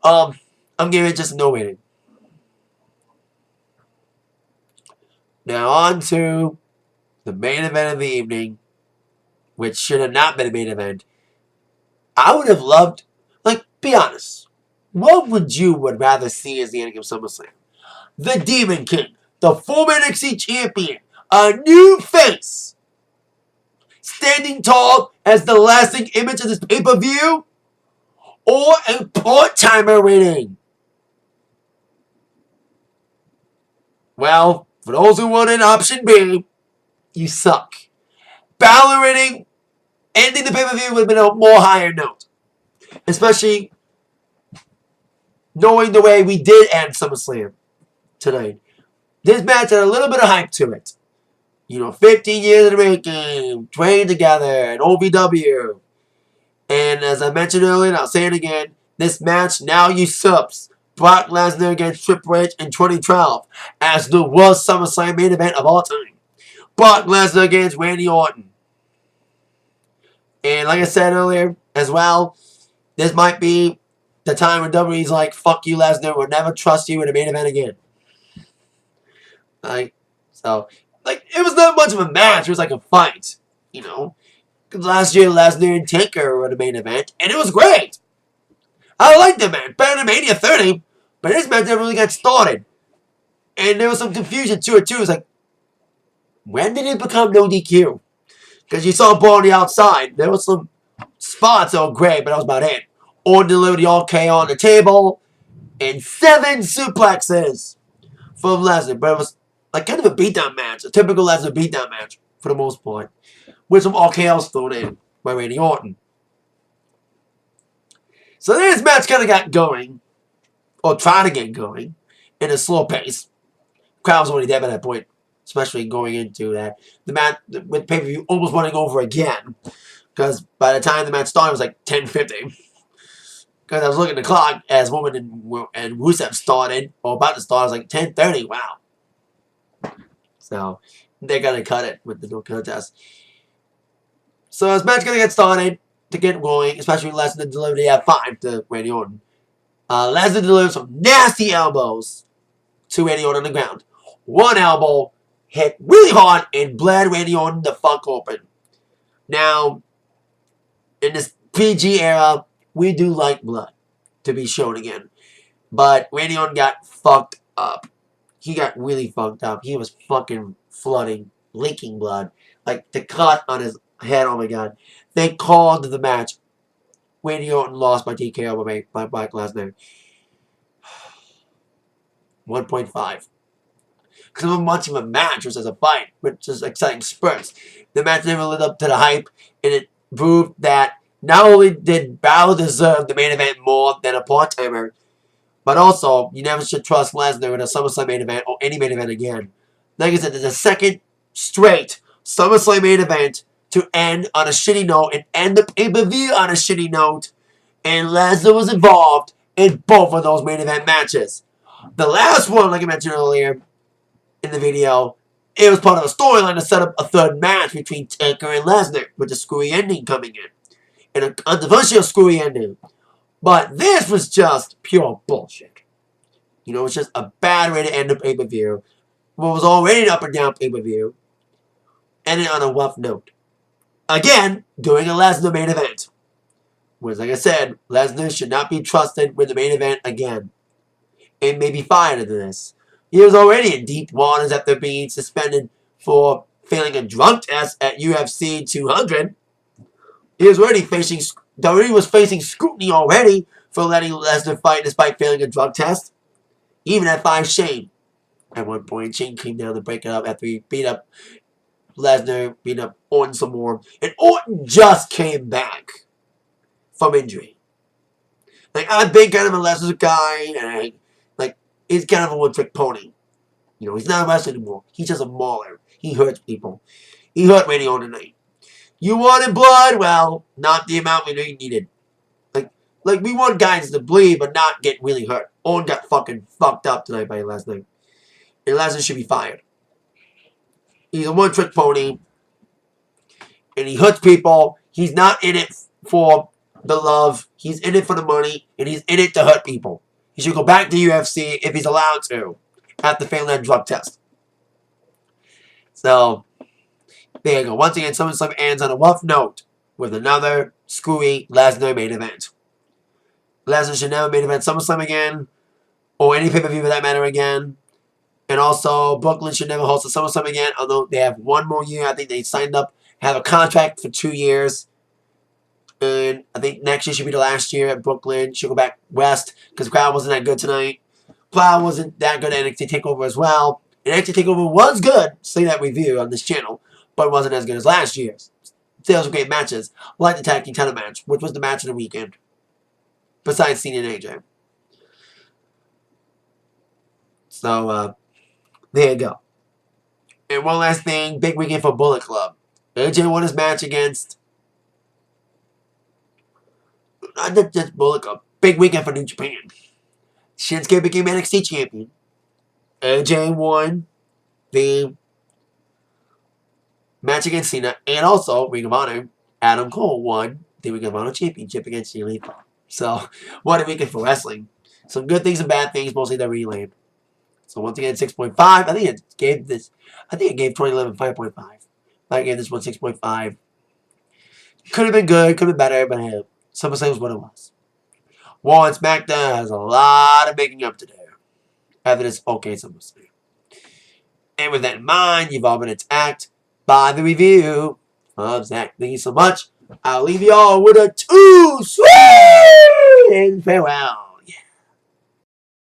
I'm giving it just no waiting. Now on to the main event of the evening, which should have not been a main event. I would have loved, like, be honest, what would rather see as the ending of SummerSlam? The Demon King, the former NXT champion, a new face, standing tall as the lasting image of this pay-per-view, or a part-timer winning? Well, for those who wanted option B, you suck. Balor winning, ending the pay-per-view would have been a more higher note. Especially knowing the way we did end SummerSlam tonight. This match had a little bit of hype to it. 15 years in the making, trained together, and OVW. And as I mentioned earlier, and I'll say it again, this match now usurps Brock Lesnar against Triple H in 2012 as the worst SummerSlam main event of all time. Brock Lesnar against Randy Orton. And like I said earlier as well, this might be the time when WWE's like, fuck you, Lesnar, we'll never trust you in a main event again. It was not much of a match, it was like a fight, Because last year, Lesnar and Taker were the main event, and it was great. I liked the match, better than Mania 30, but this match never really got started. And there was some confusion to it, too. It was like, when did it become no DQ? Because you saw a ball on the outside. There was some spots that were great, but that was about it. Orton delivered the RKO on the table, and 7 suplexes from Lesnar. But it was like kind of a beatdown match, a typical Lesnar beatdown match for the most part, with some RKOs thrown in by Randy Orton. So this match kind of got going, or tried to get going, in a slow pace. Crowd was already dead by that point, especially going into that. The match with pay-per-view almost running over again, because by the time the match started, it was like 10:50. Because I was looking at the clock as Woman and Rusev started, or about to start, it was like 10:30. Wow. So they're gonna cut it with the no contest. So this match gonna get started to get going, especially when Lesnar delivered the F5 to Randy Orton. Lesnar delivered some nasty elbows to Randy Orton on the ground. One elbow hit really hard and bled Randy Orton the fuck open. Now, in this PG era, we do like blood to be shown again. But Randy Orton got fucked up. He got really fucked up. He was fucking flooding, leaking blood. Like the cut on his head, oh my god. They called the match. Randy Orton lost by TKO by Brock Lesnar. 1.5. Because it was much of a match versus a fight, with just exciting spurts. The match never lived up to the hype, and it proved that not only did Balor deserve the main event more than a part-timer, but also, you never should trust Lesnar in a SummerSlam main event or any main event again. Like I said, there's a second straight SummerSlam main event to end on a shitty note and end the pay-per-view on a shitty note. And Lesnar was involved in both of those main event matches. The last one, like I mentioned earlier in the video, it was part of a storyline to set up a third match between Taker and Lesnar, with the screwy ending coming in. And a controversial screwy ending. But this was just pure bullshit. It's just a bad way to end a pay-per-view. What was already an up and down pay-per-view. Ended on a rough note. Again, doing a Lesnar main event. Whereas, like I said, Lesnar should not be trusted with the main event again. And may be fired into this. He was already in deep waters after being suspended for failing a drug test at UFC 200. He was already facing scrutiny already for letting Lesnar fight despite failing a drug test. Even at 5 Shane. At one point, Shane came down to break it up after he beat up Lesnar, beat up Orton some more. And Orton just came back from injury. I've been kind of a Lesnar guy, and he's kind of a one-trick pony. He's not a wrestler anymore. He's just a mauler. He hurts people. He hurt Randy Orton tonight. You wanted blood? Well, not the amount we needed. We want guys to bleed, but not get really hurt. Orton got fucking fucked up tonight by Lesnar. And Lesnar should be fired. He's a one-trick pony. And he hurts people. He's not in it for the love. He's in it for the money. And he's in it to hurt people. He should go back to UFC if he's allowed to. After failing that drug test. So, there you go. Once again, SummerSlam ends on a rough note. With another screwy Lesnar main event. Lesnar should never main event SummerSlam again. Or any pay-per-view for that matter again. And also, Brooklyn should never host a SummerSlam again. Although they have one more year. I think they signed up. Have a contract for 2 years. And I think next year should be the last year at Brooklyn. Should go back west. Because the crowd wasn't that good tonight. Crowd wasn't that good at NXT TakeOver as well. And NXT TakeOver was good. Say that review on this channel. But it wasn't as good as last year's. Still some great matches. Like the tag team title match. Which was the match of the weekend. Besides Cena and AJ. So, there you go. And one last thing. Big weekend for Bullet Club. AJ won his match against... Not just Bullet Club. Big weekend for New Japan. Shinsuke became NXT champion. AJ won the match against Cena. And also, Ring of Honor, Adam Cole won the Ring of Honor championship against Jericho. So, what a weekend for wrestling. Some good things and bad things, mostly that relayed. So, once again, 6.5. I think it gave 2011 5.5. I gave this one 6.5. Could have been good, could have been better, but hey, SummerSlam was what it was. Raw and SmackDown has a lot of making up to do after this okay SummerSlam. And with that in mind, you've all been attacked by the review of Zach. Thank you so much. I'll leave you all with a 2 sweet and farewell.